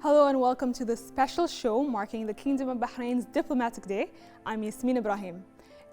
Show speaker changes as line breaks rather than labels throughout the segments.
Hello and welcome to this special show marking the Kingdom of Bahrain's Diplomatic Day. I'm Yasmin Ibrahim.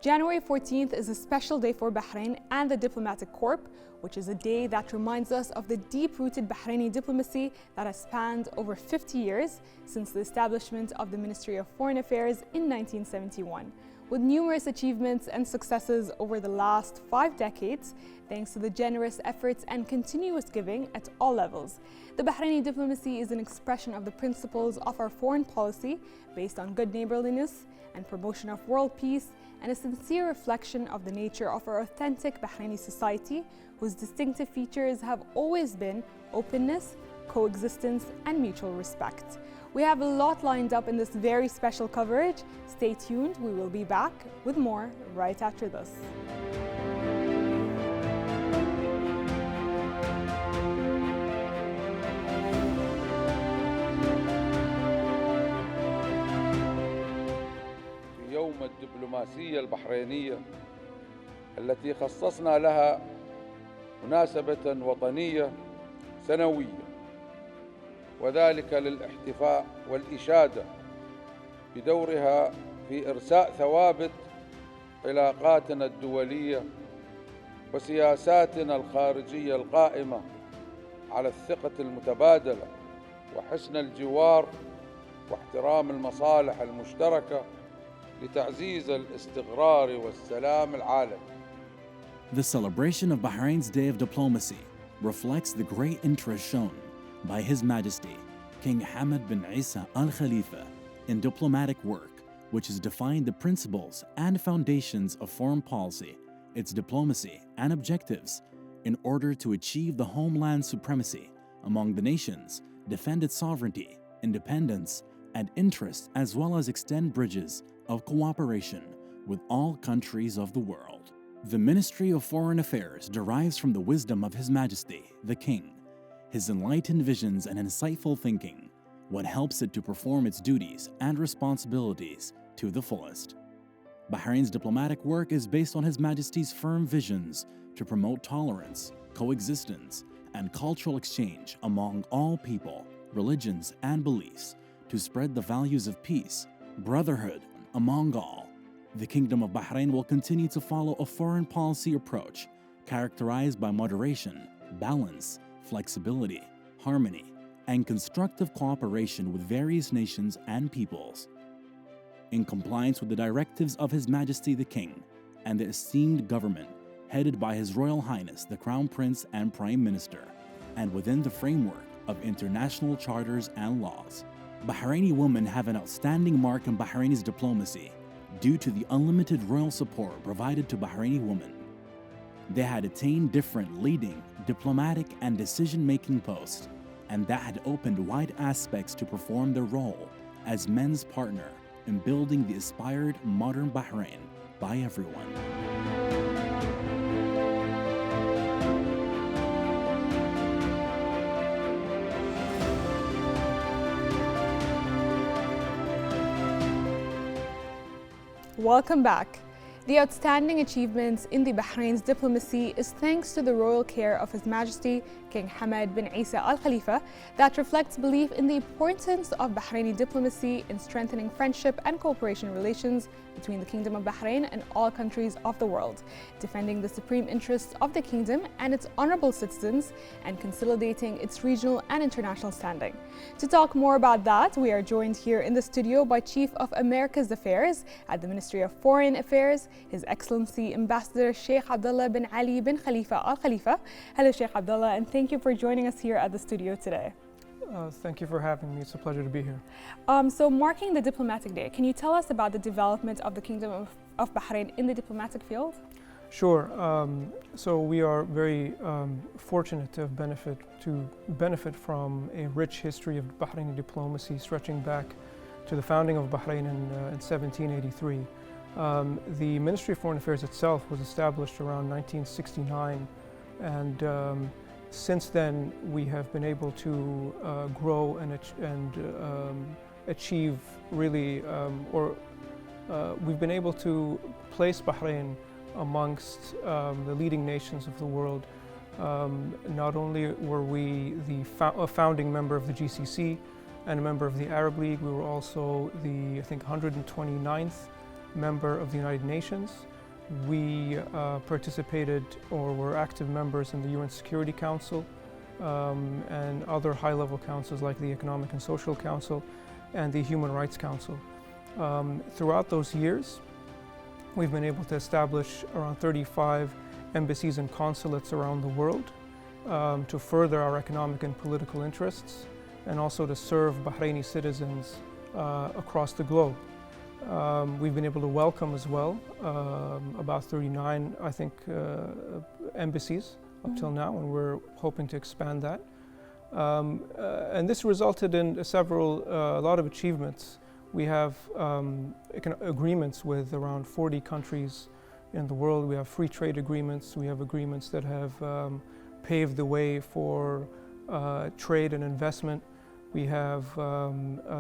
January 14th is a special day for Bahrain and the Diplomatic Corps, which is a day that reminds us of the deep-rooted Bahraini diplomacy that has spanned over 50 years since the establishment of the Ministry of Foreign Affairs in 1971. With numerous achievements and successes over the last 5 decades, thanks to the generous efforts and continuous giving at all levels. The Bahraini diplomacy is an expression of the principles of our foreign policy based on good neighborliness and promotion of world peace, and a sincere reflection of the nature of our authentic Bahraini society, whose distinctive features have always been openness, coexistence, and mutual respect. We have a lot lined up in this very special coverage. Stay tuned, we will be back with more right after this.
يوم الدبلوماسية البحرينية التي خصصنا لها مناسبة وطنية سنوية، وذلك للاحتفاء والإشادة بدورها في إرساء ثوابت علاقاتنا الدولية وسياساتنا الخارجية القائمة على الثقة المتبادلة وحسن الجوار واحترام المصالح المشتركة لتعزيز الاستقرار والسلام العالمي.
The celebration of Bahrain's Day of Diplomacy reflects the great interest shown by His Majesty King Hamad bin Isa Al Khalifa in diplomatic work, which has defined the principles and foundations of foreign policy, its diplomacy and objectives, in order to achieve the homeland supremacy among the nations, defend its sovereignty, independence, and interests, as well as extend bridges of cooperation with all countries of the world. The Ministry of Foreign Affairs derives from the wisdom of His Majesty, the King, his enlightened visions and insightful thinking, what helps it to perform its duties and responsibilities to the fullest. Bahrain's diplomatic work is based on His Majesty's firm visions to promote tolerance, coexistence, and cultural exchange among all people, religions, and beliefs, to spread the values of peace, brotherhood among all. The Kingdom of Bahrain will continue to follow a foreign policy approach characterized by moderation, balance, flexibility, harmony, and constructive cooperation with various nations and peoples. In compliance with the directives of His Majesty the King and the esteemed government headed by His Royal Highness the Crown Prince and Prime Minister, and within the framework of international charters and laws, Bahraini women have an outstanding mark in Bahraini's diplomacy due to the unlimited royal support provided to Bahraini women. They had attained different leading, diplomatic, and decision-making posts, and that had opened wide aspects to perform their role as men's partner in building the aspired modern Bahrain by everyone.
Welcome back. The outstanding achievements in the Bahrain's diplomacy is thanks to the royal care of His Majesty King Hamad bin Isa Al Khalifa that reflects belief in the importance of Bahraini diplomacy in strengthening friendship and cooperation relations between the Kingdom of Bahrain and all countries of the world, defending the supreme interests of the kingdom and its honorable citizens, and consolidating its regional and international standing. To talk more about that, we are joined here in the studio by Chief of America's Affairs at the Ministry of Foreign Affairs, His Excellency Ambassador Sheikh Abdullah bin Ali bin Khalifa Al Khalifa. Hello, Sheikh Abdullah, and thank you for joining us here at the studio today.
Thank you for having me. It's a pleasure to be here.
So marking the Diplomatic Day, can you tell us about the development of the Kingdom of Bahrain in the diplomatic field?
Sure. So we are very fortunate to benefit from a rich history of Bahraini diplomacy stretching back to the founding of Bahrain in 1783. The Ministry of Foreign Affairs itself was established around 1969, and since then we have been able to grow and achieve really, we've been able to place Bahrain amongst the leading nations of the world. Not only were we a founding member of the GCC, and a member of the Arab League. We were also the, I think, 129th member of the United Nations. We participated or were active members in the UN Security Council and other high-level councils like the Economic and Social Council and the Human Rights Council. Throughout those years, we've been able to establish around 35 embassies and consulates around the world to further our economic and political interests, and also to serve Bahraini citizens across the globe. We've been able to welcome as well about 39, I think, embassies up till now, and we're hoping to expand that. And this resulted in a lot of achievements. We have agreements with around 40 countries in the world. We have free trade agreements. We have agreements that have paved the way for trade and investment. We have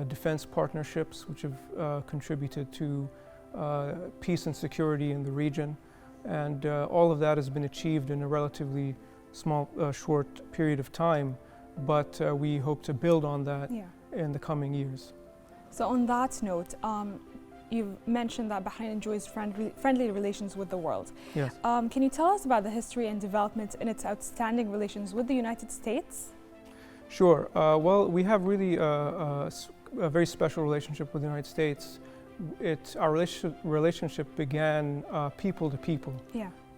defense partnerships which have contributed to peace and security in the region. And all of that has been achieved in a relatively short period of time, but we hope to build on that in the coming years.
So on that note, you've mentioned that Bahrain enjoys friendly relations with the world.
Yes.
Can you tell us about the history and development in its outstanding relations with the United States?
Sure. Well, we have really a very special relationship with the United States. Our relationship began people to people,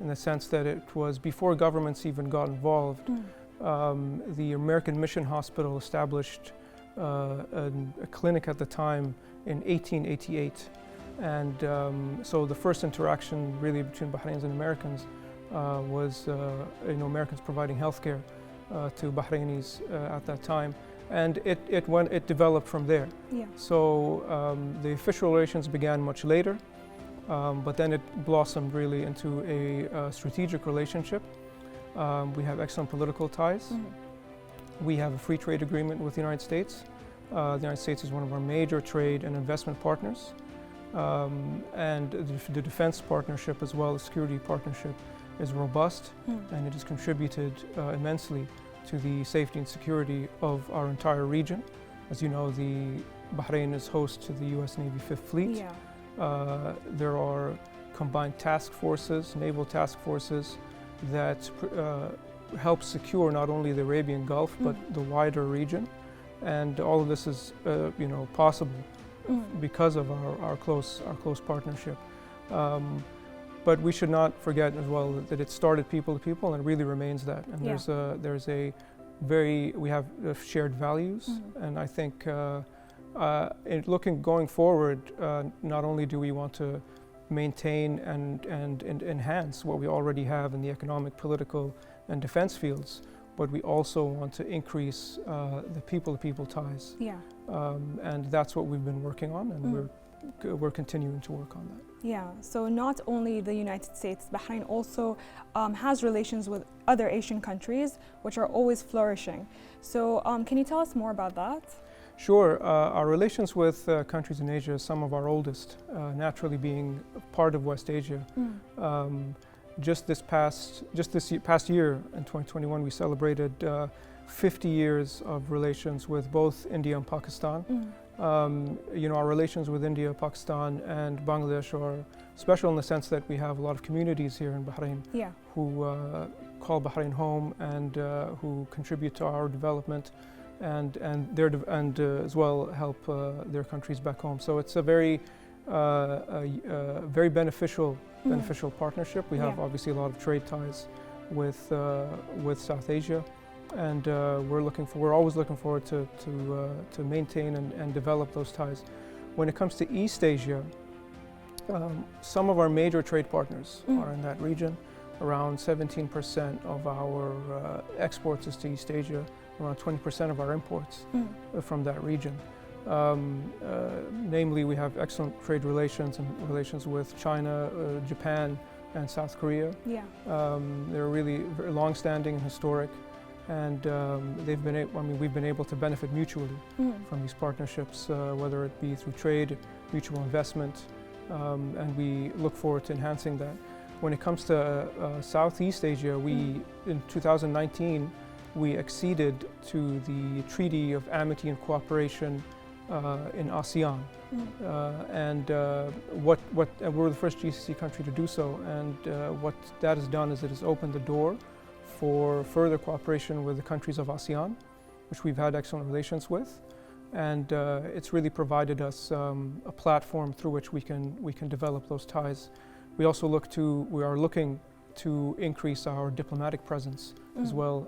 in the sense that it was before governments even got involved. The American Mission Hospital established a clinic at the time in 1888. And so the first interaction really between Bahrainis and Americans was Americans providing healthcare to Bahrainis at that time. And it developed from there. So the official relations began much later, but then it blossomed really into a strategic relationship. We have excellent political ties. We have a free trade agreement with the United States. The United States is one of our major trade and investment partners. And the defense partnership as well as security partnership is robust, and it has contributed immensely to the safety and security of our entire region. As you know, Bahrain is host to the U.S. Navy Fifth Fleet. There are combined task forces, naval task forces, that help secure not only the Arabian Gulf but the wider region, and all of this is possible because of our close partnership. But we should not forget as well that it started people to people, and it really remains that. And we have shared values, and I think going forward, not only do we want to maintain and enhance what we already have in the economic, political, and defense fields, but we also want to increase the people-to-people ties. And that's what we've been working on, and we're continuing to work on that.
So not only the United States, Bahrain also has relations with other Asian countries, which are always flourishing. So can you tell us more about that?
Sure. Our relations with countries in Asia is some of our oldest, naturally being part of West Asia. Just this past year, in 2021, we celebrated 50 years of relations with both India and Pakistan. Our relations with India, Pakistan, and Bangladesh are special in the sense that we have a lot of communities here in Bahrain who call Bahrain home and who contribute to our development, and as well help their countries back home. So it's a very beneficial partnership. We have obviously a lot of trade ties with South Asia, and we're always looking forward to maintain and develop those ties. When it comes to East Asia, some of our major trade partners are in that region. Around 17% of our exports is to East Asia. Around 20% of our imports from that region. Namely, we have excellent trade relations and relations with China, Japan, and South Korea. They're really very long-standing and historic, and we've been able to benefit mutually from these partnerships, whether it be through trade, mutual investment, and we look forward to enhancing that. When it comes to Southeast Asia, in 2019, we acceded to the Treaty of Amity and Cooperation in Asean. And we're the first GCC country to do so. And what that has done is it has opened the door for further cooperation with the countries of Asean, which we've had excellent relations with. And it's really provided us a platform through which we can develop those ties. We are looking to increase our diplomatic presence as well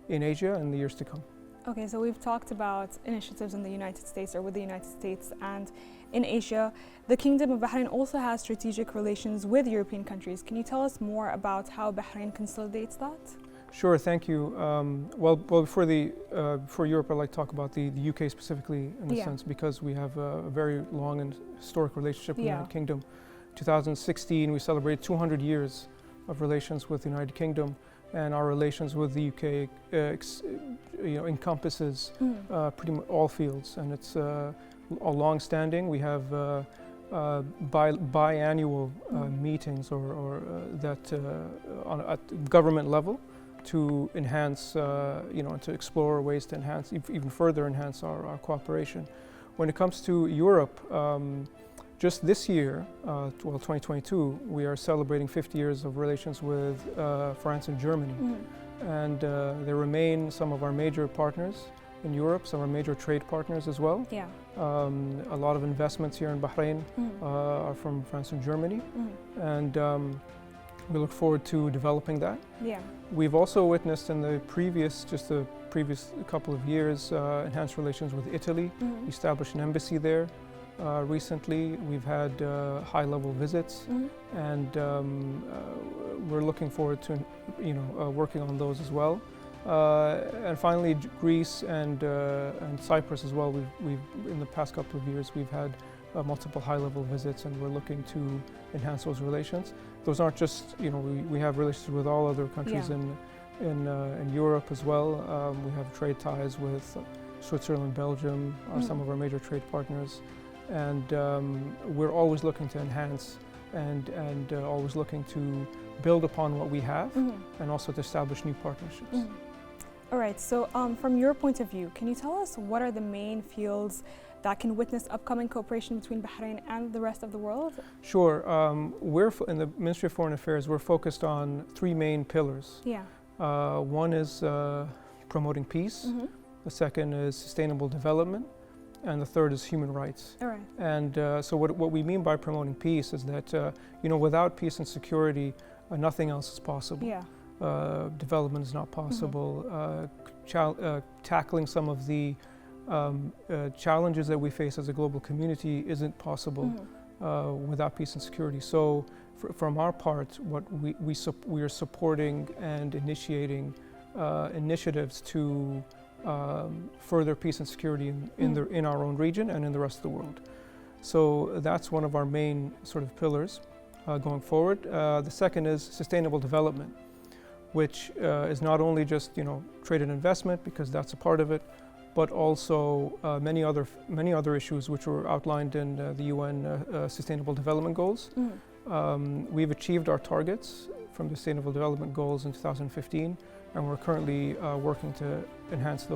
in Asia in the years to come.
Okay, so we've talked about initiatives in the United States or with the United States and in Asia. The Kingdom of Bahrain also has strategic relations with European countries. Can you tell us more about how Bahrain consolidates that?
Sure, thank you. Well, for Europe, I'd like to talk about the UK specifically in a sense, because we have a very long and historic relationship with the United Kingdom. 2016, we celebrated 200 years of relations with the United Kingdom, and our relations with the UK encompasses pretty much all fields, and it's long-standing. We have biannual meetings at government level to enhance, to explore ways to enhance, even further enhance our cooperation. When it comes to Europe, just this year, 2022, we are celebrating 50 years of relations with France and Germany. And they remain some of our major partners in Europe, some of our major trade partners as well.
Yeah.
A lot of investments here in Bahrain are from France and Germany. And we look forward to developing that.
Yeah.
We've also witnessed in the previous couple of years enhanced relations with Italy. We established an embassy there. Recently, we've had high-level visits, and we're looking forward to working on those as well. And finally, Greece and Cyprus as well. We've in the past couple of years we've had multiple high-level visits, and we're looking to enhance those relations. Those aren't just we have relations with all other countries in Europe as well. We have trade ties with Switzerland, Belgium, are some of our major trade partners. And we're always looking to enhance and always looking to build upon what we have and also to establish new partnerships.
All right, so from your point of view, can you tell us what are the main fields that can witness upcoming cooperation between Bahrain and the rest of the world?
Sure. We're in the Ministry of Foreign Affairs, we're focused on three main pillars.
Yeah.
One is promoting peace. The second is sustainable development. And the third is human rights.
All right.
And so what we mean by promoting peace is that, without peace and security, nothing else is possible.
Yeah.
Development is not possible. Tackling some of the challenges that we face as a global community isn't possible without peace and security. So from our part, what we are supporting and initiating initiatives to further peace and security in our own region and in the rest of the world. So that's one of our main sort of pillars going forward. The second is sustainable development, which is not only just trade and investment, because that's a part of it, but also many other issues which were outlined in the UN Sustainable Development Goals. We've achieved our targets from the Sustainable Development Goals in 2015. And we're currently working to enhance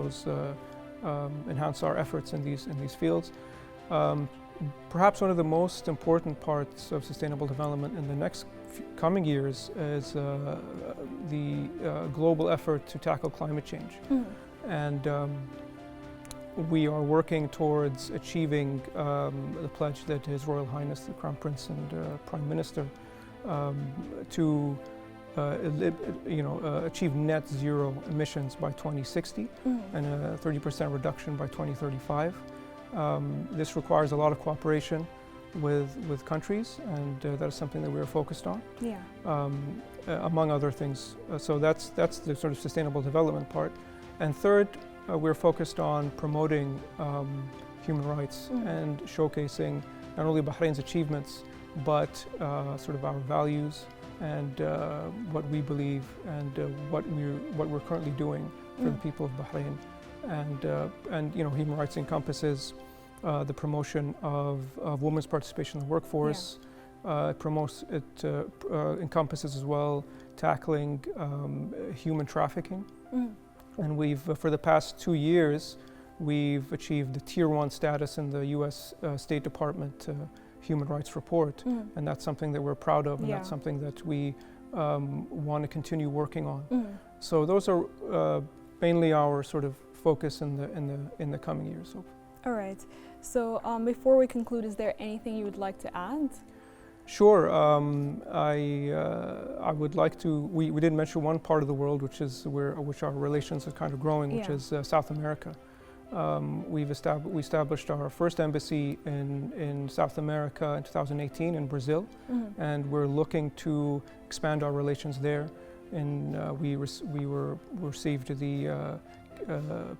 our efforts in these fields. Perhaps one of the most important parts of sustainable development in the next coming years is the global effort to tackle climate change. And we are working towards achieving the pledge that His Royal Highness the Crown Prince and Prime Minister to achieve net zero emissions by 2060 and a 30% reduction by 2035. This requires a lot of cooperation with countries, and that is something that we are focused on, among other things. So that's the sort of sustainable development part. And third, we're focused on promoting human rights and showcasing not only Bahrain's achievements, but sort of our values and what we believe and what we're currently doing for the people of Bahrain. And human rights encompasses the promotion of women's participation in the workforce. It encompasses as well tackling human trafficking. And we've, for the past 2 years, we've achieved the Tier 1 status in the US State Department Human Rights Report. And that's something that we're proud of, and that's something that we want to continue working on. So those are mainly our sort of focus in the coming years. So.
All right. So before we conclude, is there anything you would like to add?
Sure. I would like to. We did mention one part of the world, which our relations are kind of growing, which is South America. We established our first embassy in South America in 2018 in Brazil, and we're looking to expand our relations there. And we received the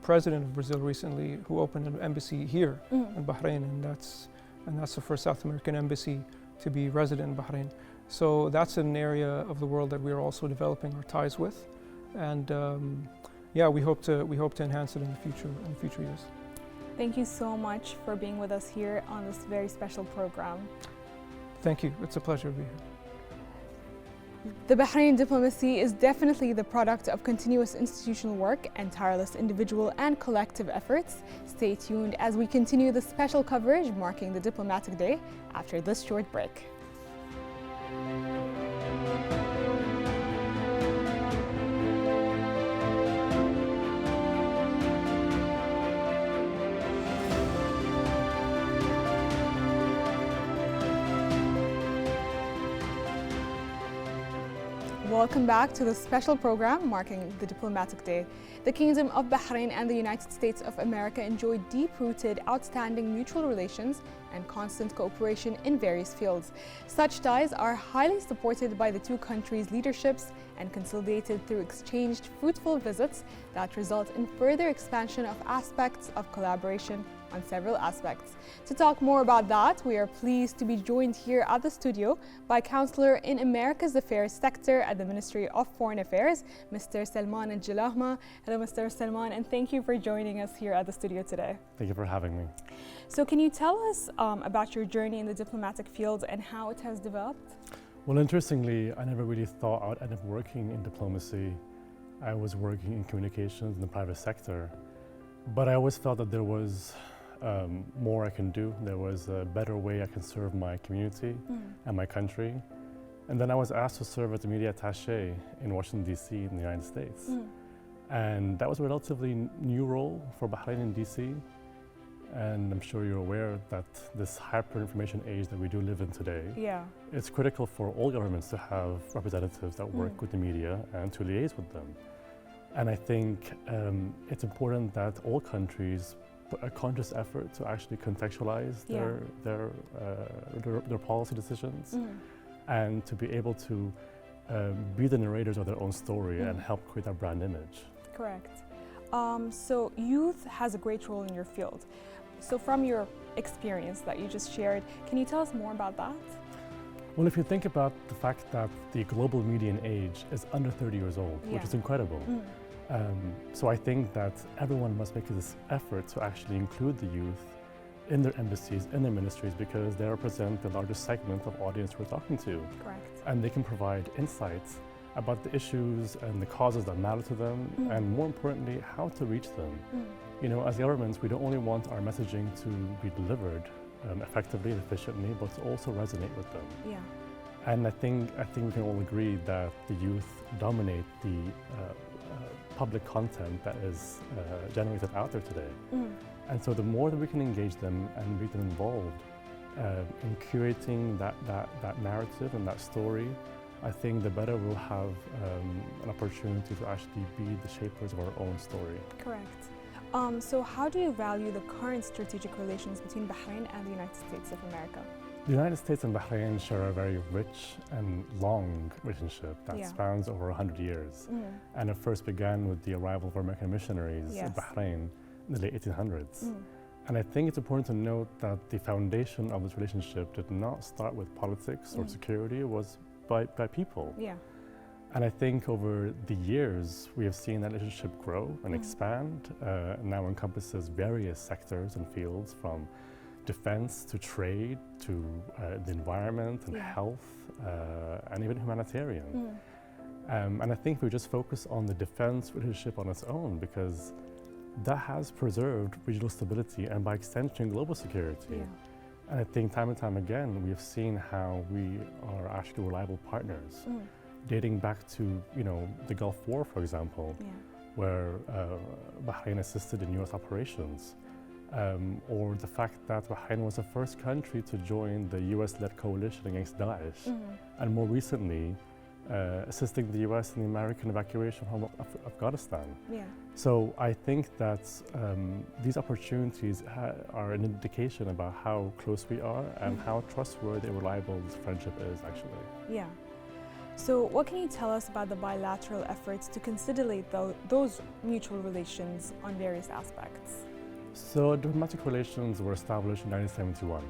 president of Brazil recently, who opened an embassy here in Bahrain, and that's the first South American embassy to be resident in Bahrain. So that's an area of the world that we are also developing our ties with, and we hope to enhance it in the future years.
Thank you so much for being with us here on this very special program.
Thank you. It's a pleasure to be here.
The Bahraini diplomacy is definitely the product of continuous institutional work and tireless individual and collective efforts. Stay tuned as we continue the special coverage marking the Diplomatic Day after this short break. Welcome back to the special program marking the Diplomatic Day. The Kingdom of Bahrain and the United States of America enjoy deep-rooted, outstanding mutual relations and constant cooperation in various fields. Such ties are highly supported by the two countries' leaderships and consolidated through exchanged fruitful visits that result in further expansion of aspects of collaboration on several aspects. To talk more about that, we are pleased to be joined here at the studio by Counselor in America's Affairs Sector at the Ministry of Foreign Affairs, Mr. Salman Al-Jalahma. Hello, Mr. Salman, and thank you for joining us here at the studio today.
Thank you for having me.
So can you tell us about your journey in the diplomatic field and how it has developed?
Well, interestingly, I never really thought I would end up working in diplomacy. I was working in communications in the private sector, but I always felt that there was more I can do. There was a better way I can serve my community and my country. And then I was asked to serve as the media attaché in Washington, D.C. in the United States. And that was a relatively new role for Bahrain in D.C. And I'm sure you're aware that this hyper-information age that we do live in today, it's critical for all governments to have representatives that work with the media and to liaise with them. And I think it's important that all countries put a conscious effort to actually contextualize their policy decisions and to be able to be the narrators of their own story and help create that brand image.
Correct. So youth has a great role in your field. So from your experience that you just shared, can you tell us more about that?
Well, if you think about the fact that the global median age is under 30 years old, which is incredible. So I think that everyone must make this effort to actually include the youth in their embassies, in their ministries, because they represent the largest segment of audience we're talking to.
Correct.
And they can provide insights about the issues and the causes that matter to them, and more importantly, how to reach them. You know, as governments, we don't only want our messaging to be delivered effectively and efficiently, but to also resonate with them. And I think we can all agree that the youth dominate the public content that is generated out there today. And so the more that we can engage them and make them involved in curating that narrative and that story, I think the better we'll have an opportunity to actually be the shapers of our own story.
Correct. So how do you value the current strategic relations between Bahrain and the United States of America?
The United States and Bahrain share a very rich and long relationship that spans over 100 years. And it first began with the arrival of American missionaries in Bahrain in the late 1800s. And I think it's important to note that the foundation of this relationship did not start with politics or security, it was by people. And I think over the years, we have seen that relationship grow and expand, now encompasses various sectors and fields, from defense to trade to the environment and health and even humanitarian. And I think we just focus on the defense relationship on its own, because that has preserved regional stability and by extension global security. And I think time and time again we have seen how we are actually reliable partners, dating back to the Gulf War, for example, where Bahrain assisted in U.S. operations, or the fact that Bahrain was the first country to join the U.S.-led coalition against Daesh, and more recently assisting the U.S. in the American evacuation from Afghanistan. So I think that these opportunities are an indication about how close we are and how trustworthy and reliable this friendship is actually.
So what can you tell us about the bilateral efforts to consolidate those mutual relations on various aspects?
So diplomatic relations were established in 1971.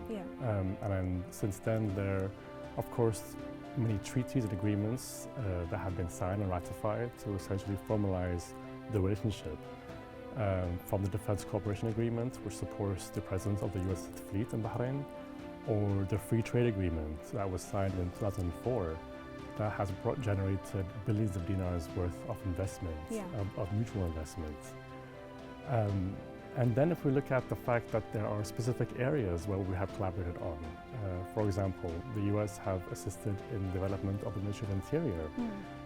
And then since then there are, of course, many treaties and agreements that have been signed and ratified to essentially formalize the relationship. From the Defense Cooperation Agreement, which supports the presence of the U.S. fleet in Bahrain, or the Free Trade Agreement that was signed in 2004 that has generated billions of dinars worth of investment, of mutual investment. And then if we look at the fact that there are specific areas where we have collaborated on, for example, the U.S. have assisted in the development of the Ministry of Interior,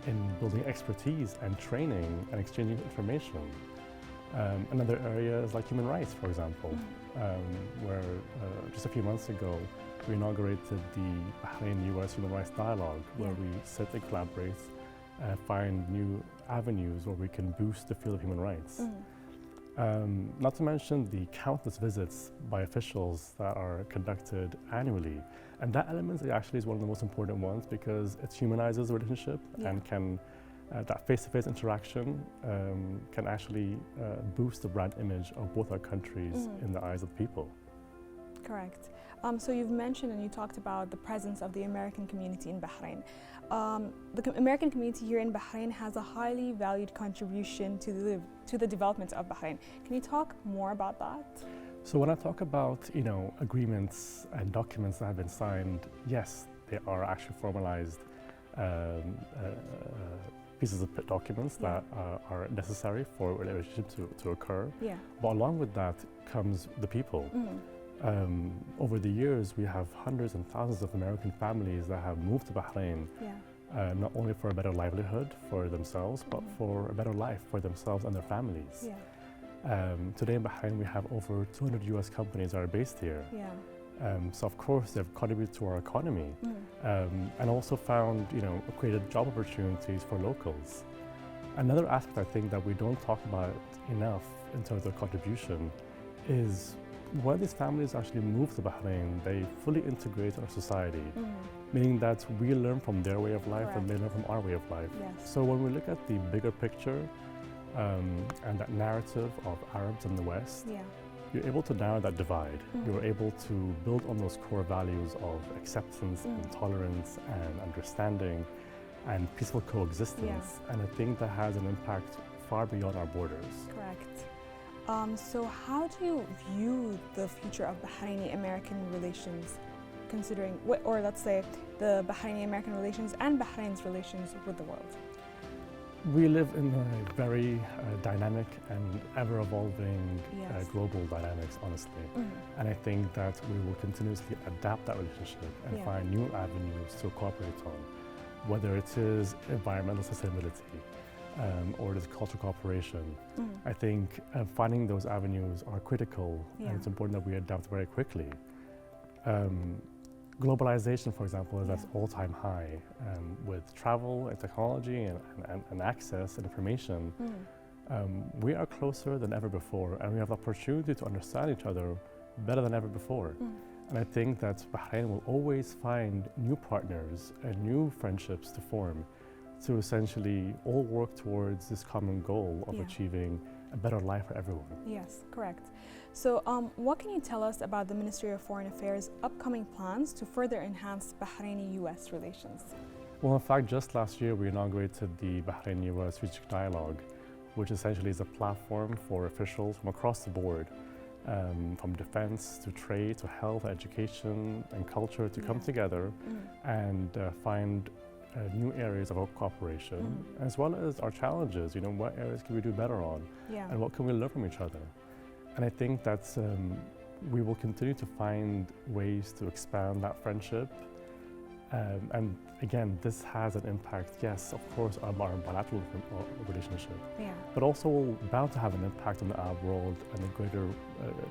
in building expertise and training and exchanging information. Another area is like human rights, for example, where just a few months ago we inaugurated the Bahrain-U.S. Human Rights Dialogue, where we sit and collaborate and find new avenues where we can boost the field of human rights. Not to mention the countless visits by officials that are conducted annually. And that element actually is one of the most important ones, because it humanizes the relationship and can, that face-to-face interaction can actually boost the brand image of both our countries in the eyes of people.
Correct. So you've mentioned and you talked about the presence of the American community in Bahrain. The American community here in Bahrain has a highly valued contribution to the development of Bahrain. Can you talk more about that?
So when I talk about agreements and documents that have been signed, yes, they are actually formalized pieces of documents that are necessary for a relationship to occur. But along with that comes the people. Over the years, we have hundreds and thousands of American families that have moved to Bahrain, not only for a better livelihood for themselves, but for a better life for themselves and their families. Today in Bahrain, we have over 200 U.S. companies that are based here. So of course, they've contributed to our economy, and also found, created job opportunities for locals. Another aspect I think that we don't talk about enough in terms of contribution is when these families actually move to Bahrain, they fully integrate in our society, meaning that we learn from their way of life and they learn from our way of life. So when we look at the bigger picture and that narrative of Arabs in the West, you're able to narrow that divide. You're able to build on those core values of acceptance and tolerance and understanding and peaceful coexistence. And I think that has an impact far beyond our borders.
Correct. So how do you view the future of Bahraini-American relations, considering, or let's say, the Bahraini-American relations and Bahrain's relations with the world?
We live in a very dynamic and ever-evolving global dynamics, honestly. And I think that we will continuously adapt that relationship and find new avenues to cooperate on, whether it is environmental sustainability, or this cultural cooperation. I think finding those avenues are critical, and it's important that we adapt very quickly. Globalization, for example, is at all-time high. With travel and technology and access and information, we are closer than ever before, and we have the opportunity to understand each other better than ever before. And I think that Bahrain will always find new partners and new friendships to form, to essentially all work towards this common goal of achieving a better life for everyone. Yes,
correct. So what can you tell us about the Ministry of Foreign Affairs' upcoming plans to further enhance Bahraini-US relations?
Well, in fact, just last year we inaugurated the Bahrain-US Strategic Dialogue, which essentially is a platform for officials from across the board, from defense to trade to health, education and culture to come together and find new areas of our cooperation, as well as our challenges. You know, what areas can we do better on, and what can we learn from each other? And I think that's we will continue to find ways to expand that friendship. And again, this has an impact, yes, of course, on our bilateral relationship, but also bound to have an impact on the Arab world and the greater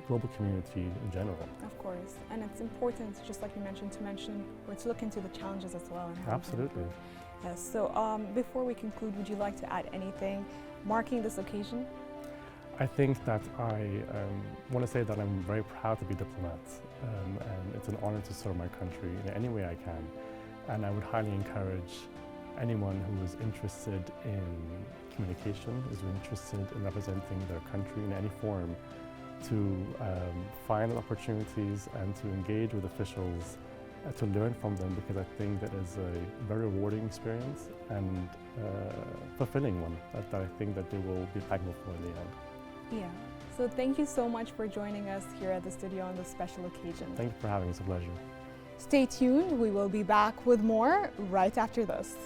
global community in general.
Of course, and it's important, just like you mentioned, or to look into the challenges as well. And how
Absolutely.
Yes, so before we conclude, would you like to add anything marking this occasion?
I think that I want to say that I'm very proud to be diplomat, and it's an honor to serve my country in any way I can. And I would highly encourage anyone who is interested in communication, is interested in representing their country in any form, to find opportunities and to engage with officials, to learn from them, because I think that is a very rewarding experience and fulfilling one that I think that they will be thankful for in the end.
Yeah. So thank you so much for joining us here at the studio on this special occasion.
Thank you for having us. It's a pleasure.
Stay tuned. We will be back with more right after this.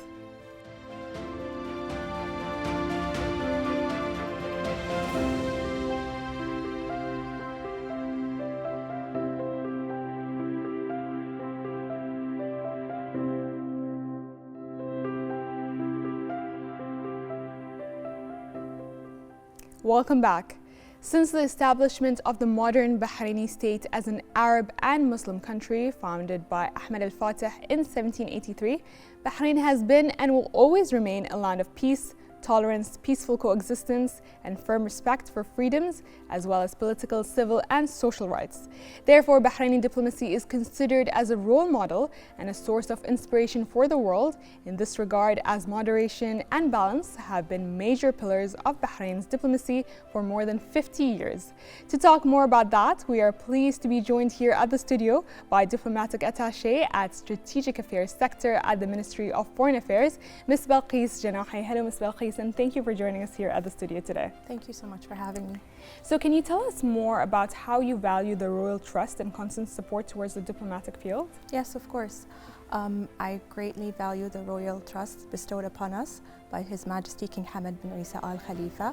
Welcome back. Since the establishment of the modern Bahraini state as an Arab and Muslim country founded by Ahmed al-Fatih in 1783, Bahrain has been and will always remain a land of peace, tolerance, peaceful coexistence, and firm respect for freedoms, as well as political, civil, and social rights. Therefore, Bahraini diplomacy is considered as a role model and a source of inspiration for the world. In this regard, as moderation and balance have been major pillars of Bahrain's diplomacy for more than 50 years. To talk more about that, we are pleased to be joined here at the studio by Diplomatic Attaché at Strategic Affairs Sector at the Ministry of Foreign Affairs, Ms. Balqis Janahi. Hello, Ms. Balqis, and thank you for joining us here at the studio today.
Thank you so much for having me.
So can you tell us more about how you value the royal trust and constant support towards the diplomatic field?
Yes, of course. I greatly value the royal trust bestowed upon us by His Majesty King Hamad bin Isa Al Khalifa,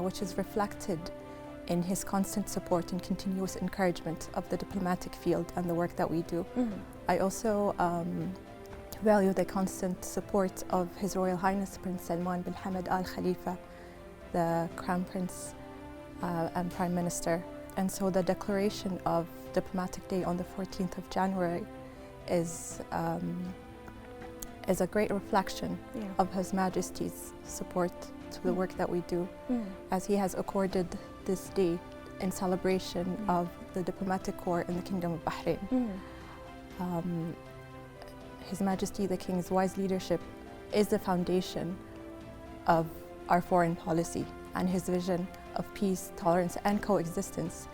which is reflected in his constant support and continuous encouragement of the diplomatic field and the work that we do. I also value the constant support of His Royal Highness Prince Salman bin Hamad Al Khalifa, the Crown Prince and Prime Minister. And so the declaration of Diplomatic Day on the 14th of January is a great reflection of His Majesty's support to the work that we do, as he has accorded this day in celebration of the diplomatic corps in the Kingdom of Bahrain. His Majesty the King's wise leadership is the foundation of our foreign policy, and his vision of peace, tolerance, and coexistence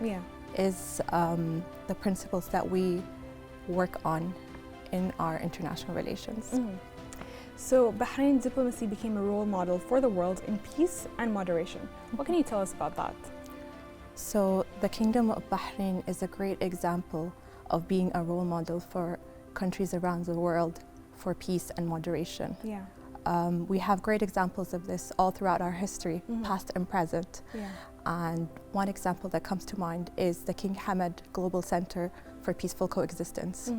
is the principles that we work on in our international relations.
So Bahrain diplomacy became a role model for the world in peace and moderation. What can you tell us about that?
So the Kingdom of Bahrain is a great example of being a role model for countries around the world for peace and moderation. We have great examples of this all throughout our history, past and present. And one example that comes to mind is the King Hamad Global Center for Peaceful Coexistence.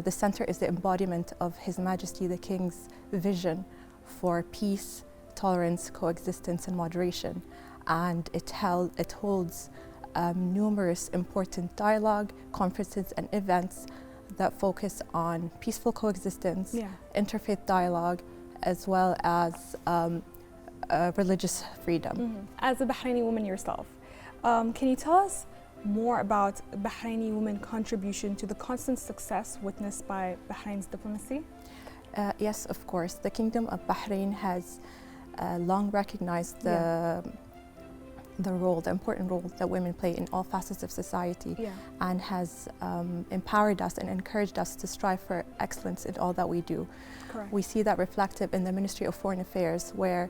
The center is the embodiment of His Majesty the King's vision for peace, tolerance, coexistence, and moderation. And it holds numerous important dialogue, conferences, and events that focus on peaceful coexistence, interfaith dialogue, as well as religious freedom.
As a Bahraini woman yourself, can you tell us more about Bahraini women's contribution to the constant success witnessed by Bahrain's diplomacy?
Yes, of course. The Kingdom of Bahrain has long recognized the important role that women play in all facets of society, and has empowered us and encouraged us to strive for excellence in all that we do. We see that reflected in the Ministry of Foreign Affairs, where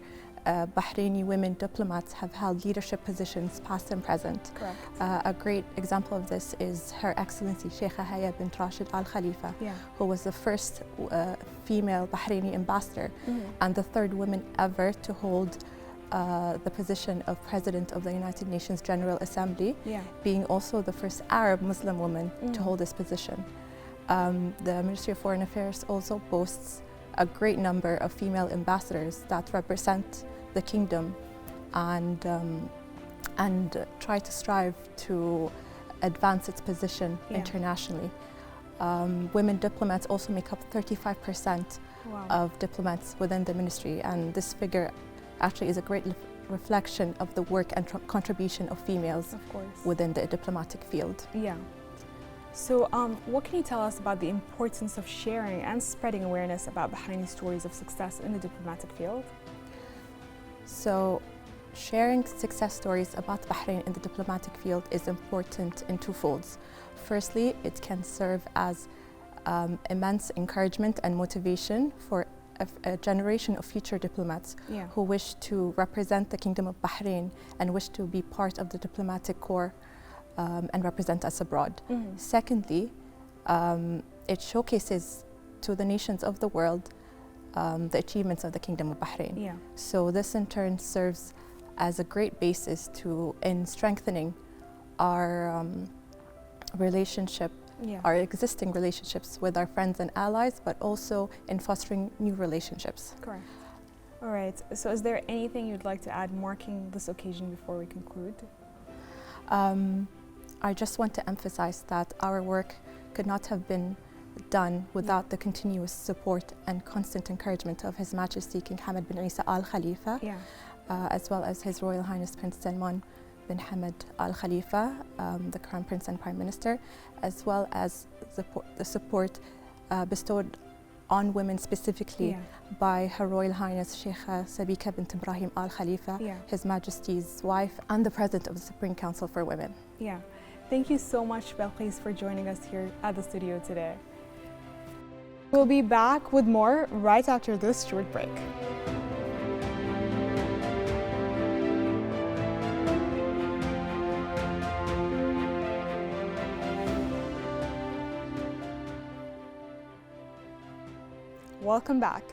Bahraini women diplomats have held leadership positions past and present.
Correct.
A great example of this is Her Excellency Sheikha Haya bint Rashid Al Khalifa, who was the first female Bahraini ambassador and the third woman ever to hold the position of President of the United Nations General Assembly, being also the first Arab Muslim woman to hold this position. The Ministry of Foreign Affairs also boasts a great number of female ambassadors that represent the kingdom and try to strive to advance its position internationally. Women diplomats also make up 35% of diplomats within the ministry, and this figure actually is a great reflection of the work and contribution of females within the diplomatic field.
Yeah. So what can you tell us about the importance of sharing and spreading awareness about Bahraini stories of success in the diplomatic field?
So sharing success stories about Bahrain in the diplomatic field is important in two folds. Firstly, it can serve as immense encouragement and motivation for a generation of future diplomats who wish to represent the Kingdom of Bahrain and wish to be part of the diplomatic corps and represent us abroad. Secondly, it showcases to the nations of the world the achievements of the Kingdom of Bahrain. So this in turn serves as a great basis in strengthening our relationship, our existing relationships with our friends and allies, but also in fostering new relationships.
Correct. All right, so is there anything you'd like to add marking this occasion before we conclude?
I just want to emphasize that our work could not have been done without the continuous support and constant encouragement of His Majesty King Hamad bin Isa Al Khalifa, as well as His Royal Highness Prince Salman bin Hamad Al Khalifa, the Crown Prince and Prime Minister, as well as the support bestowed on women specifically by Her Royal Highness Sheikha Sabika bint Ibrahim Al Khalifa, His Majesty's wife and the President of the Supreme Council for Women.
Thank you so much, Belkis, for joining us here at the studio today. We'll be back with more right after this short break. Welcome back.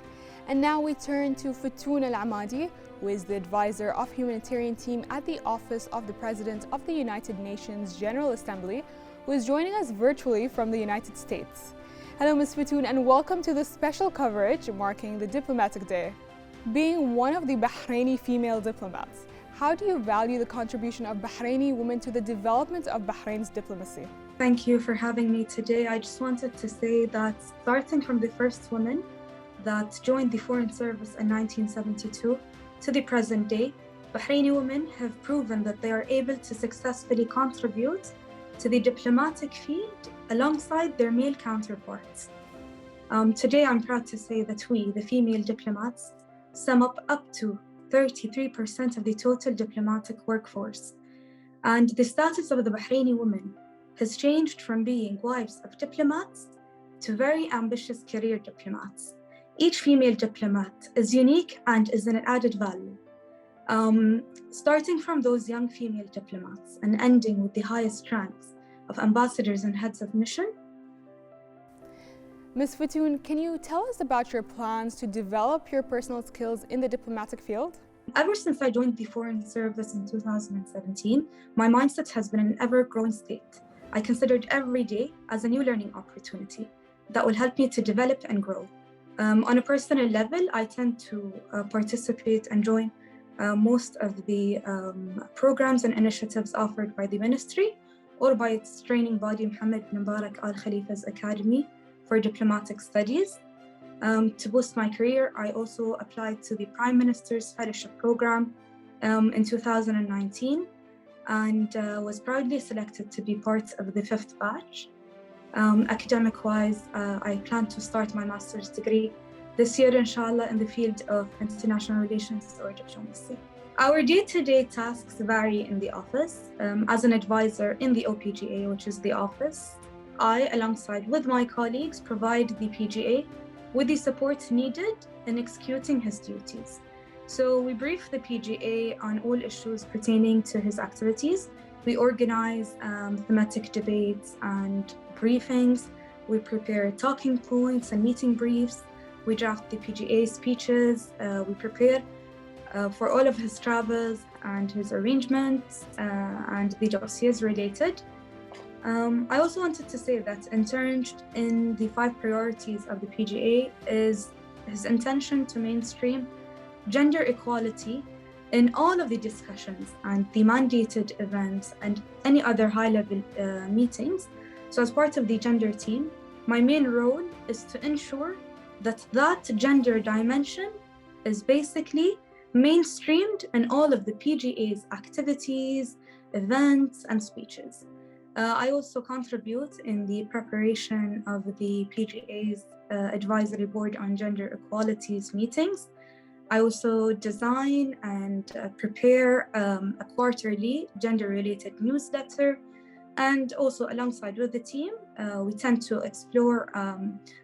And now we turn to Futoon Al-Amadi, who is the advisor of humanitarian team at the Office of the President of the United Nations General Assembly, who is joining us virtually from the United States. Hello, Ms. Futoon, and welcome to this special coverage marking the Diplomatic Day. Being one of the Bahraini female diplomats, how do you value the contribution of Bahraini women to the development of Bahrain's diplomacy?
Thank you for having me today. I just wanted to say that starting from the first woman that joined the Foreign Service in 1972 to the present day, Bahraini women have proven that they are able to successfully contribute to the diplomatic field alongside their male counterparts. Today, I'm proud to say that we, the female diplomats, sum up to 33% of the total diplomatic workforce. And the status of the Bahraini women has changed from being wives of diplomats to very ambitious career diplomats. Each female diplomat is unique and is an added value. Starting from those young female diplomats and ending with the highest ranks of ambassadors and heads of mission.
Ms. Futoon, can you tell us about your plans to develop your personal skills in the diplomatic field?
Ever since I joined the Foreign Service in 2017, my mindset has been in an ever-growing state. I considered every day as a new learning opportunity that will help me to develop and grow. On a personal level, I tend to participate and join most of the programs and initiatives offered by the ministry or by its training body, Mohammed bin Mubarak Al Khalifa's Academy for Diplomatic Studies. To boost my career, I also applied to the Prime Minister's Fellowship Program in 2019 and was proudly selected to be part of the 5th batch. Academic-wise, I plan to start my master's degree this year, inshallah, in the field of international relations or diplomacy. Our day-to-day tasks vary in the office. As an advisor in the OPGA, which is the office, I, alongside with my colleagues, provide the PGA with the support needed in executing his duties. So we brief the PGA on all issues pertaining to his activities. We organize thematic debates and briefings. We prepare talking points and meeting briefs. We draft the PGA speeches. We prepare for all of his travels and his arrangements and the dossiers related. I also wanted to say that entrenched in the 5 priorities of the PGA is his intention to mainstream gender equality in all of the discussions and the mandated events and any other high-level meetings. So as part of the gender team, my main role is to ensure that gender dimension is basically mainstreamed in all of the PGA's activities, events, and speeches. I also contribute in the preparation of the PGA's Advisory Board on Gender Equalities meetings. I also design and prepare a quarterly gender-related newsletter. And also alongside with the team, we tend to explore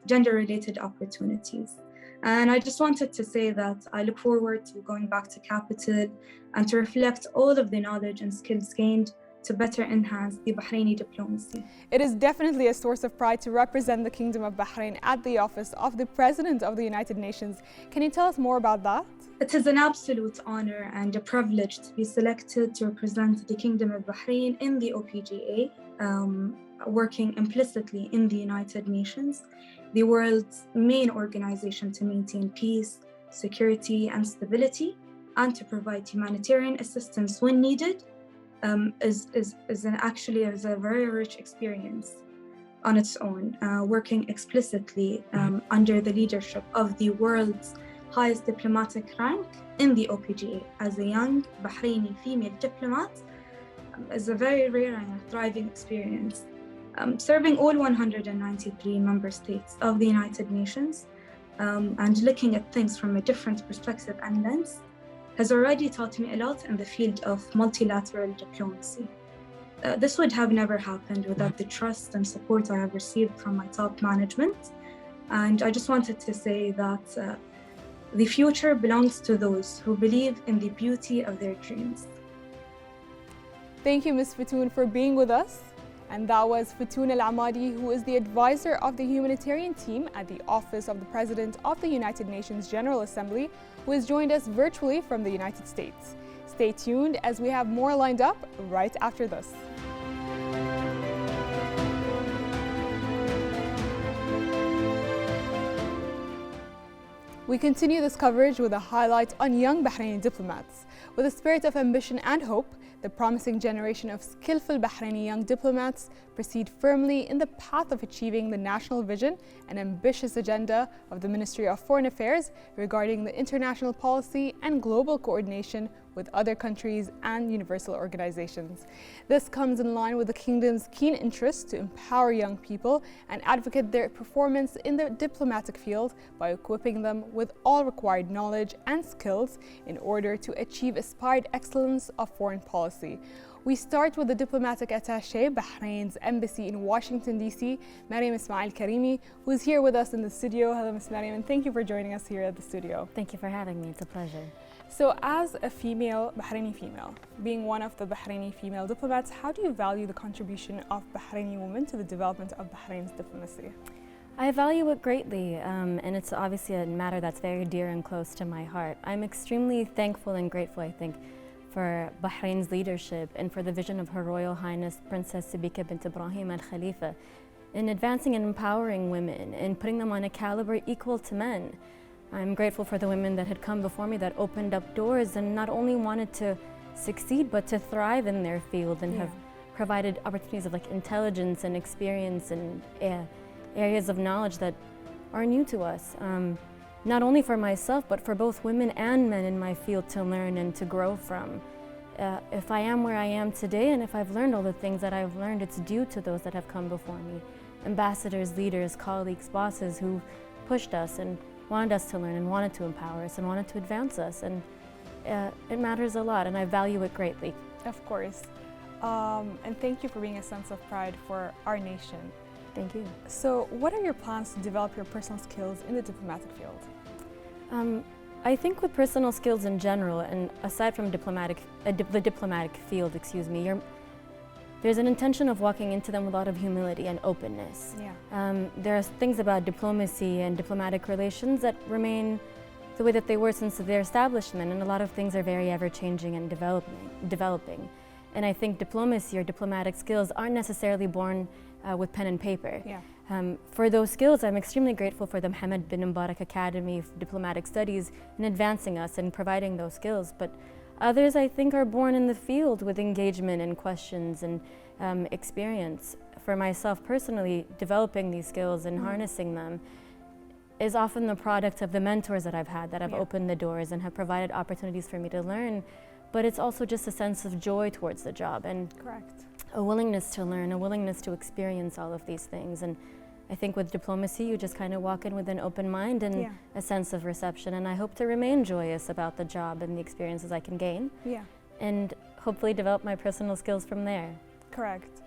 gender-related opportunities. And I just wanted to say that I look forward to going back to Capital and to reflect all of the knowledge and skills gained to better enhance the Bahraini diplomacy.
It is definitely a source of pride to represent the Kingdom of Bahrain at the office of the President of the United Nations. Can you tell us more about that?
It is an absolute honor and a privilege to be selected to represent the Kingdom of Bahrain in the OPGA, working implicitly in the United Nations, the world's main organization to maintain peace, security, and stability, and to provide humanitarian assistance when needed. Is a very rich experience on its own, working explicitly under the leadership of the world's highest diplomatic rank in the OPGA as a young Bahraini female diplomat is a very rare and thriving experience. Serving all 193 member states of the United Nations and looking at things from a different perspective and lens has already taught me a lot in the field of multilateral diplomacy. This would have never happened without the trust and support I have received from my top management. And I just wanted to say that the future belongs to those who believe in the beauty of their dreams.
Thank you, Ms. Fatoon, for being with us. And that was Fatoon Al-Amady, who is the advisor of the humanitarian team at the Office of the President of the United Nations General Assembly, who has joined us virtually from the United States. Stay tuned as we have more lined up right after this. We continue this coverage with a highlight on young Bahraini diplomats. With a spirit of ambition and hope, the promising generation of skillful Bahraini young diplomats proceed firmly in the path of achieving the national vision and ambitious agenda of the Ministry of Foreign Affairs regarding the international policy and global coordination with other countries and universal organizations. This comes in line with the Kingdom's keen interest to empower young people and advocate their performance in the diplomatic field by equipping them with all required knowledge and skills in order to achieve aspired excellence of foreign policy. We start with the diplomatic attaché, Bahrain's embassy in Washington, D.C., Mariam Ismail Karimi, who is here with us in the studio. Hello, Ms. Mariam, and thank you for joining us here at the studio.
Thank you for having me. It's a pleasure.
So as a female, Bahraini female, being one of the Bahraini female diplomats, how do you value the contribution of Bahraini women to the development of Bahrain's diplomacy?
I value it greatly, and it's obviously a matter that's very dear and close to my heart. I'm extremely thankful and grateful, I think, for Bahrain's leadership and for the vision of Her Royal Highness Princess Sibika bint Ibrahim Al Khalifa in advancing and empowering women and putting them on a caliber equal to men. I'm grateful for the women that had come before me that opened up doors and not only wanted to succeed but to thrive in their field and have provided opportunities of intelligence and experience and areas of knowledge that are new to us. Not only for myself, but for both women and men in my field to learn and to grow from. If I am where I am today, and if I've learned all the things that I've learned, it's due to those that have come before me. Ambassadors, leaders, colleagues, bosses who pushed us and wanted us to learn and wanted to empower us and wanted to advance us. And it matters a lot, and I value it greatly.
Of course. And thank you for being a sense of pride for our nation.
Thank you.
So what are your plans to develop your personal skills in the diplomatic field?
I think with personal skills in general, and aside from the diplomatic field, there's an intention of walking into them with a lot of humility and openness.
Yeah.
There are things about diplomacy and diplomatic relations that remain the way that they were since their establishment, and a lot of things are very ever-changing and developing. And I think diplomacy or diplomatic skills aren't necessarily born with pen and paper.
Yeah.
For those skills, I'm extremely grateful for the Mohammed bin Mubarak Academy of Diplomatic Studies in advancing us and providing those skills. But others, I think, are born in the field with engagement and questions and experience. For myself personally, developing these skills and harnessing them is often the product of the mentors that I've had that have opened the doors and have provided opportunities for me to learn. But it's also just a sense of joy towards the job and
Correct.
a willingness to learn, a willingness to experience all of these things. And I think with diplomacy, you just kind of walk in with an open mind and a sense of reception. And I hope to remain joyous about the job and the experiences I can gain.
Yeah.
And hopefully develop my personal skills from there.
Correct.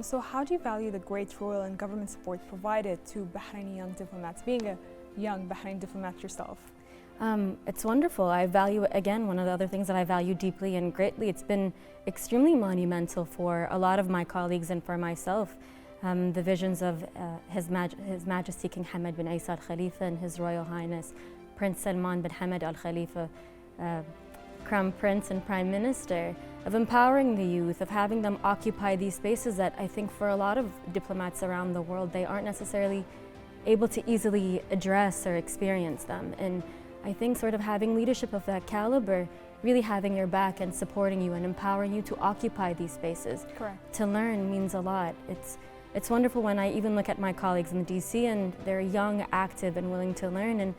So how do you value the great royal and government support provided to Bahraini young diplomats, being a young Bahraini diplomat yourself?
It's wonderful. I value, again, one of the other things that I value deeply and greatly, it's been extremely monumental for a lot of my colleagues and for myself. The visions of His Majesty King Hamad bin Isa Al Khalifa and His Royal Highness Prince Salman bin Hamad Al Khalifa, Crown Prince and Prime Minister, of empowering the youth, of having them occupy these spaces that I think for a lot of diplomats around the world, they aren't necessarily able to easily address or experience them. And I think sort of having leadership of that caliber, really having your back and supporting you and empowering you to occupy these spaces.
Correct.
To learn means a lot. It's wonderful when I even look at my colleagues in the DC and they're young, active, and willing to learn. And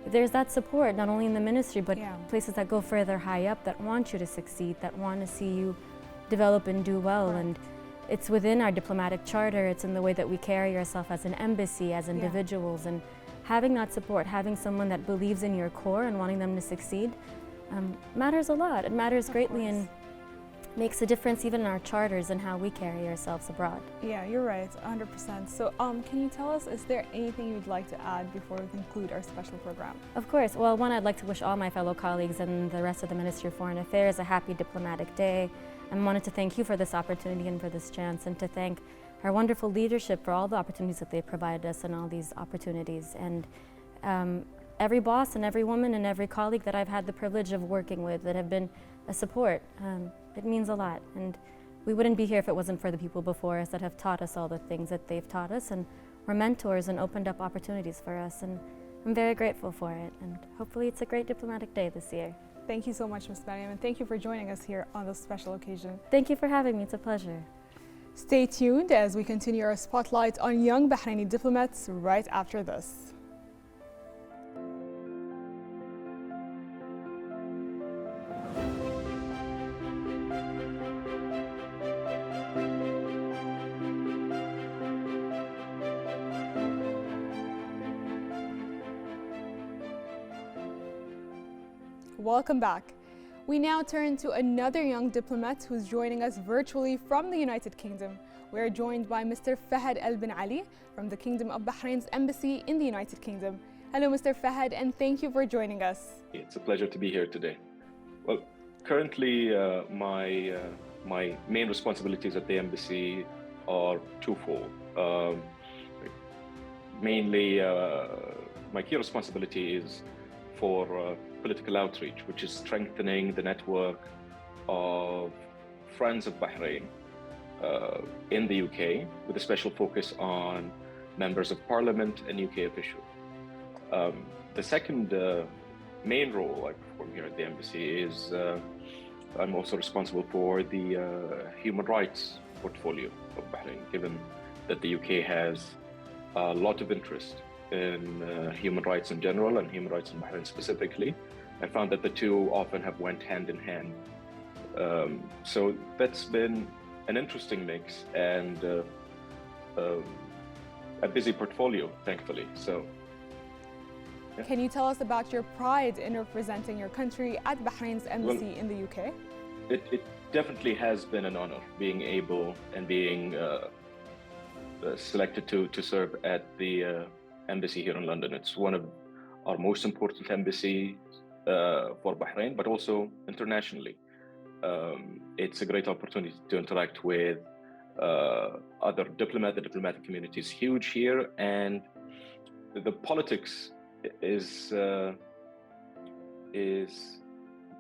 there's that support, not only in the ministry, but places that go further high up that want you to succeed, that want to see you develop and do well.
Correct.
And it's within our diplomatic charter, it's in the way that we carry ourselves as an embassy, as individuals. And having that support, having someone that believes in your core and wanting them to succeed matters a lot. It matters greatly and makes a difference even in our charters and how we carry ourselves abroad.
Yeah, you're right, 100%. So can you tell us, is there anything you'd like to add before we conclude our special program?
Of course. Well, one, I'd like to wish all my fellow colleagues and the rest of the Ministry of Foreign Affairs a happy Diplomatic Day. And wanted to thank you for this opportunity and for this chance, and to thank our wonderful leadership for all the opportunities that they've provided us and all these opportunities. And every boss and every woman and every colleague that I've had the privilege of working with that have been a support. It means a lot. And we wouldn't be here if it wasn't for the people before us that have taught us all the things that they've taught us and were mentors and opened up opportunities for us. And I'm very grateful for it. And hopefully it's a great diplomatic day this year.
Thank you so much, Ms. Mariam, and thank you for joining us here on this special occasion.
Thank you for having me. It's a pleasure.
Stay tuned as we continue our spotlight on young Bahraini diplomats right after this. Welcome back. We now turn to another young diplomat who's joining us virtually from the United Kingdom. We are joined by Mr. Fahad Al Bin Ali from the Kingdom of Bahrain's embassy in the United Kingdom. Hello, Mr. Fahad, and thank you for joining us.
It's a pleasure to be here today. Well, currently my main responsibilities at the embassy are twofold. Mainly, my key responsibility is for political outreach, which is strengthening the network of Friends of Bahrain in the UK, with a special focus on members of parliament and UK officials. The second main role I perform here at the embassy is I'm also responsible for the human rights portfolio of Bahrain, given that the UK has a lot of interest in human rights in general and human rights in Bahrain specifically. I found that the two often have went hand in hand. So that's been an interesting mix and a busy portfolio, thankfully. So, yeah.
Can you tell us about your pride in representing your country at Bahrain's embassy in the UK?
It definitely has been an honor being able and being selected to serve at the embassy here in London. It's one of our most important embassy for Bahrain, but also internationally. It's a great opportunity to interact with other diplomats. The diplomatic community is huge here, and the politics is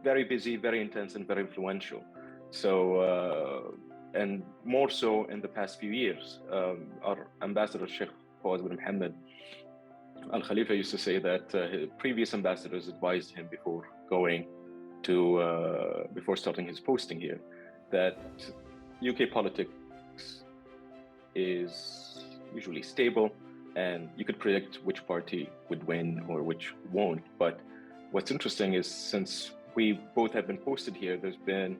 very busy, very intense, and very influential. So, and more so in the past few years. Our ambassador, Sheikh Fawaz bin Mohammed Al Khalifa, used to say that his previous ambassadors advised him before going to, before starting his posting here, that UK politics is usually stable, and you could predict which party would win or which won't. But what's interesting is, since we both have been posted here, there's been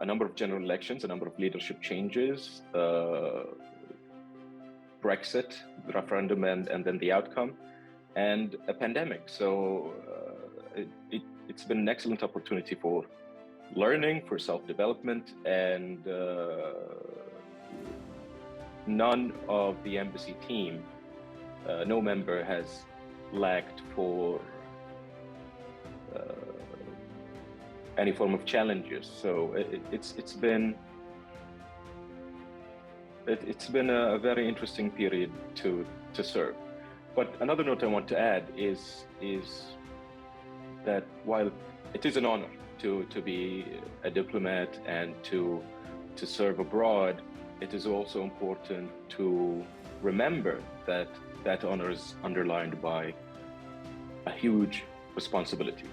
a number of general elections, a number of leadership changes, Brexit, the referendum, and then the outcome, and a pandemic. So it's been an excellent opportunity for learning, for self-development, and none of the embassy team, no member has lacked for any form of challenges. So it's been a very interesting period to serve. But another note I want to add is that while it is an honor to be a diplomat and to serve abroad, it is also important to remember that that honor is underlined by a huge responsibility.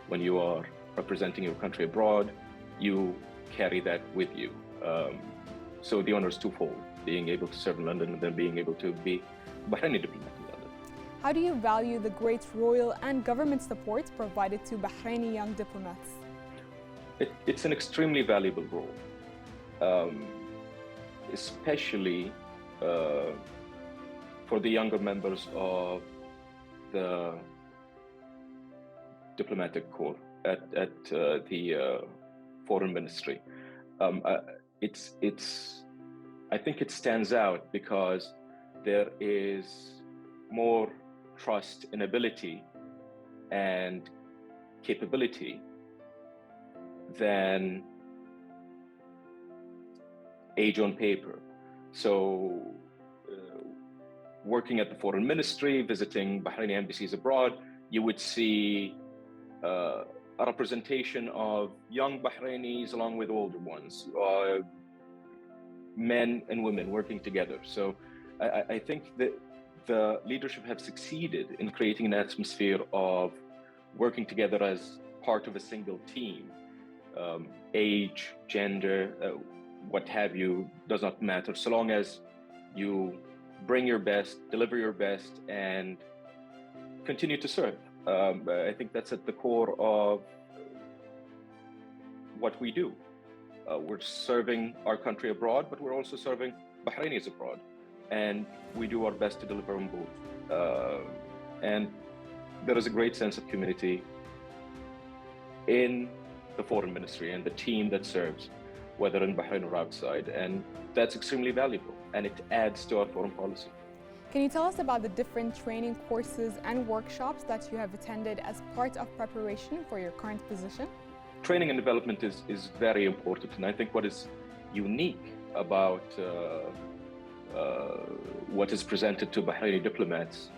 When you are representing your country abroad, you carry that with you. So the honor is twofold: being able to serve in London and then being able to be Bahraini diplomat in London.
How do you value the great royal and government support provided to Bahraini young diplomats?
It's an extremely valuable role, especially for the younger members of the diplomatic corps at the foreign ministry. I think it stands out because there is more trust in ability and capability than age on paper. So working at the foreign ministry, visiting Bahraini embassies abroad, you would see a representation of young Bahrainis along with older ones, men and women working together. So I think that the leadership have succeeded in creating an atmosphere of working together as part of a single team. Age, gender, what have you, does not matter, so long as you bring your best, deliver your best, and continue to serve. I think that's at the core of what we do. We're serving our country abroad, but we're also serving Bahrainis abroad, and we do our best to deliver on both. And there is a great sense of community in the foreign ministry and the team that serves, whether in Bahrain or outside, and that's extremely valuable, and it adds to our foreign policy.
Can you tell us about the different training courses and workshops that you have attended as part of preparation for your current position?
Training and development is very important, and I think what is unique about what is presented to Bahraini diplomats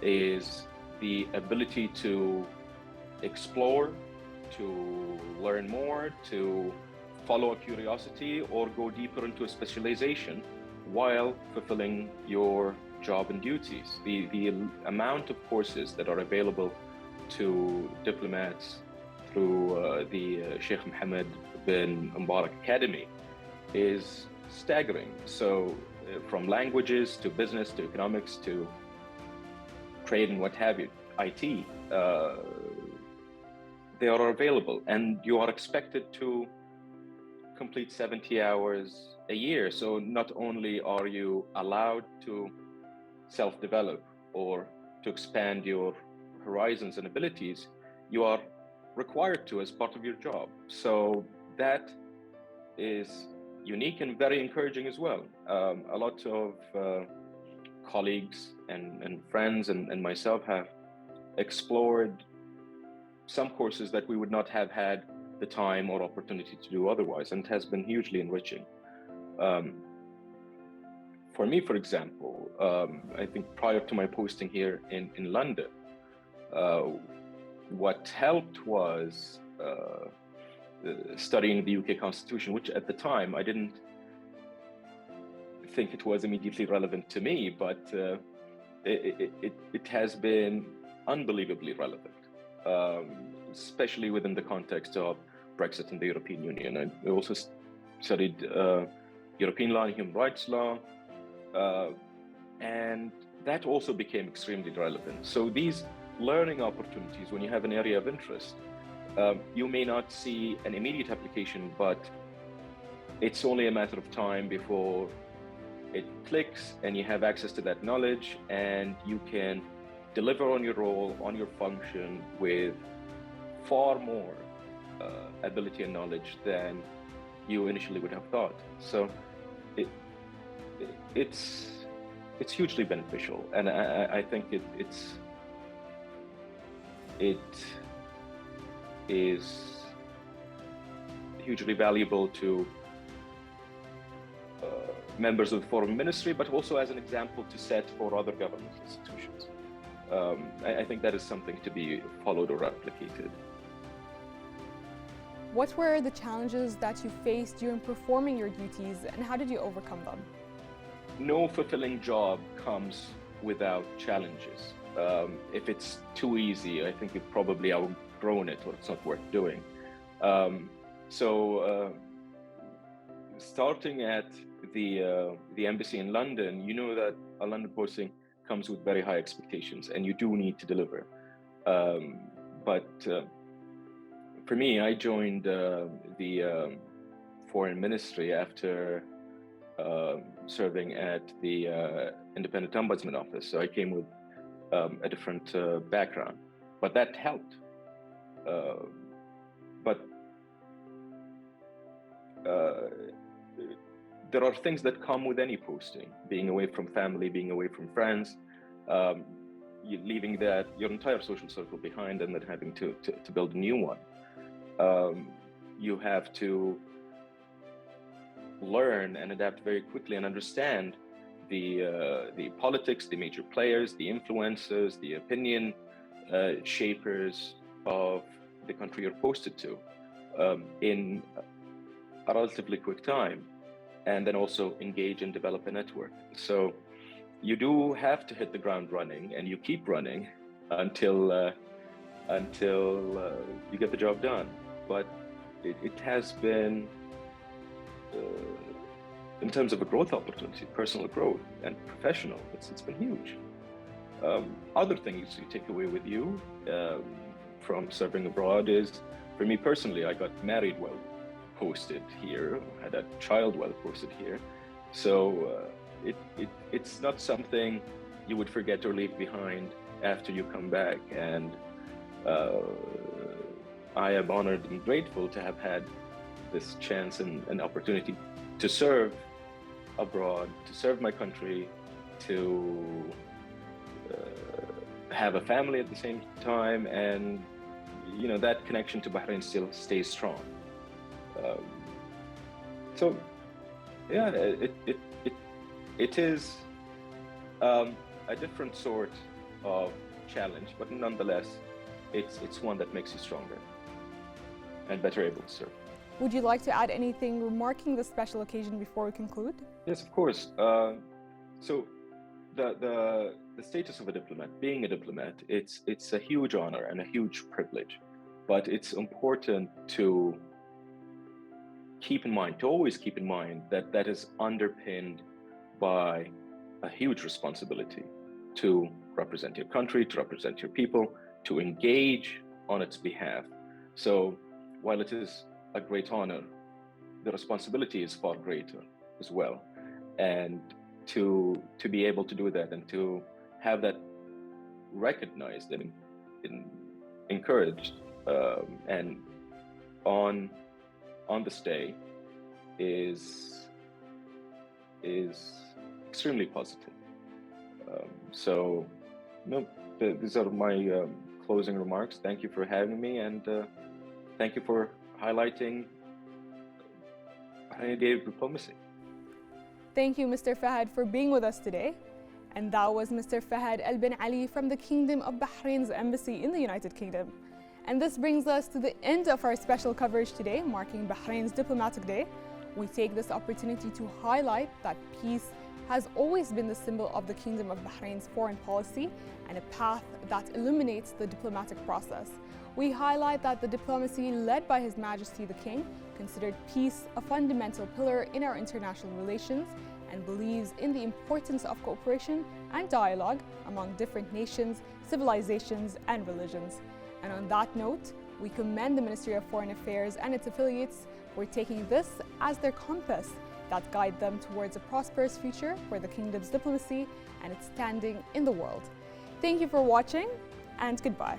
is the ability to explore, to learn more, to follow a curiosity, or go deeper into a specialization while fulfilling your job and duties. The amount of courses that are available to diplomats through the Sheikh Mohammed bin Mubarak Academy is staggering. So from languages to business to economics to trade and what have you, IT, they are available, and you are expected to complete 70 hours a year. So not only are you allowed to self-develop or to expand your horizons and abilities, you are required to as part of your job. So that is unique and very encouraging as well. A lot of colleagues and friends and myself have explored some courses that we would not have had the time or opportunity to do otherwise, and it has been hugely enriching. For me, for example, I think prior to my posting here in London, what helped was studying the UK Constitution, which at the time I didn't think it was immediately relevant to me, but it has been unbelievably relevant, especially within the context of Brexit and the European Union. I also studied European law and human rights law, and that also became extremely relevant. So these learning opportunities, when you have an area of interest, you may not see an immediate application, but it's only a matter of time before it clicks and you have access to that knowledge, and you can deliver on your role, on your function, with far more ability and knowledge than you initially would have thought. So it's hugely beneficial, and I think it is hugely valuable to members of the foreign ministry, but also as an example to set for other government institutions. I think that is something to be followed or replicated.
What were the challenges that you faced during performing your duties, and how did you overcome them?
No fulfilling job comes without challenges. If it's too easy, I think you've probably outgrown it, or it's not worth doing. Starting at the embassy in London, you know that a London posting comes with very high expectations, and you do need to deliver. For me, I joined the foreign ministry after serving at the Independent Ombudsman Office. So I came with a different background, but that helped. There are things that come with any posting: being away from family, being away from friends, leaving your entire social circle behind, and then having to build a new one. You have to learn and adapt very quickly and understand the politics, the major players, the influencers, the opinion shapers of the country you're posted to in a relatively quick time, and then also engage and develop a network. So you do have to hit the ground running, and you keep running until you get the job done. But it has been, in terms of a growth opportunity, personal growth and professional, it's been huge. Other things you take away with you from serving abroad is, for me personally, I got married well posted here, had a child well posted here. So it's not something you would forget or leave behind after you come back. And I am honored and grateful to have had this chance and opportunity to serve abroad, to serve my country, to have a family at the same time, and that connection to Bahrain still stays strong. So yeah, it is a different sort of challenge, but nonetheless, it's one that makes you stronger and better able to serve.
Would you like to add anything remarking this special occasion before we conclude?
Yes, of course. So the status of a diplomat, being a diplomat, it's a huge honor and a huge privilege, but it's important to always keep in mind that is underpinned by a huge responsibility to represent your country, to represent your people, to engage on its behalf. So while it is a great honor, the responsibility is far greater as well. And to be able to do that and to have that recognized and encouraged and on this day is extremely positive. These are my closing remarks. Thank you for having me, and thank you for highlighting Bahraini Day of Diplomacy.
Thank you, Mr. Fahad, for being with us today. And that was Mr. Fahad Al Bin Ali from the Kingdom of Bahrain's Embassy in the United Kingdom. And this brings us to the end of our special coverage today, marking Bahrain's Diplomatic Day. We take this opportunity to highlight that peace has always been the symbol of the Kingdom of Bahrain's foreign policy and a path that illuminates the diplomatic process. We highlight that the diplomacy led by His Majesty the King considered peace a fundamental pillar in our international relations and believes in the importance of cooperation and dialogue among different nations, civilizations, and religions. And on that note, we commend the Ministry of Foreign Affairs and its affiliates for taking this as their compass that guide them towards a prosperous future for the kingdom's diplomacy and its standing in the world. Thank you for watching, and goodbye.